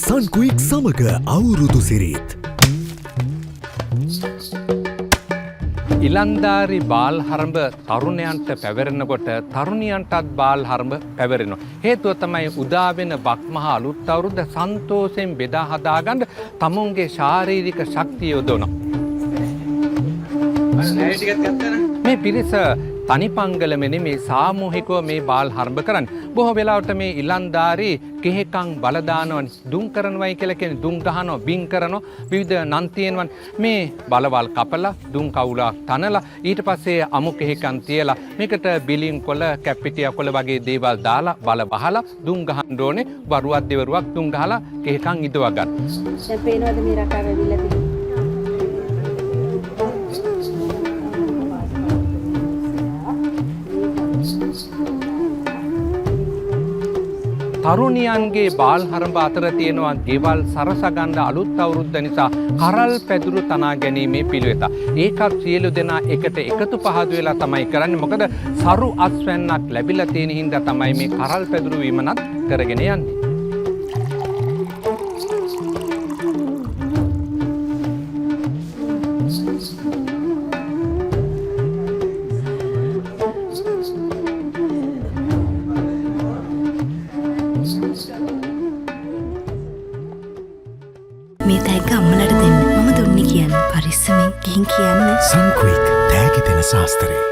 සන්කුයික් සමග අවුරුදු සිරිත්. ඉලන්දාරි බාල් හරඹ තරුණයන්ට පැවරෙනකොට තරුණියන්ටත් බාල් හරඹ පැවරෙනවා. හේතුව තමයි උදාවෙන බක්මහා අලුත් අවුරුද්ද සන්තෝෂයෙන් බෙදා හදාගන්න තමුන්ගේ ශාරීරික ශක්තිය යොදවනවා. මේ පිරිස තනිපංගලම නෙමේ සාමූහිකව මේ බාල් හරඹ කරන්නේ. බොහෝ වෙලාවට මේ ඉලන්දාරි කෙහෙකම් බලදානවන් දුම් කරනවයි කියලා කියන්නේ දුම් ගහනවා බින් කරනවා විවිධ නම් තියෙනවන් මේ බලවල් කපලා දුම් කවුලක් තනලා ඊට පස්සේ අමු කෙහෙකම් තියලා මේකට බිලින් කොළ කැප්පිටිය කොළ වගේ දේවල් දාලා බල බහලා දුම් ගහන්න ඕනේ වරුවක් දෙවරුවක් දුම් ගහලා කෙහෙකම් ඉදව ගන්න. දැන් පේනවද මේ රටාව ඇවිල්ලා තියෙන්නේ? තරුණියන්ගේ බාල් හරඹ අතර තියෙනවා ගෙවල් සරසගන්න අලුත් අවුරුද්ද නිසා කරල් පැදුරු තනා ගැනීමේ පිළිවෙත. ඒකත් සියලු දෙනා එකට එකතු පහදු වෙලා තමයි කරන්නේ. මොකද සරු අස්වැන්නක් ලැබිලා තියෙන හින්දා තමයි මේ කරල් පැදුරු වීමනත් කරගෙන යන්නේ. මේ තෑග්ග අම්මලට දෙන්න. මම දුන්නේ කියන්න. පරිස්සමෙන් ගිහින් කියන්න. සන්කුයික් තෑගි දෙන ශාස්ත්‍රය.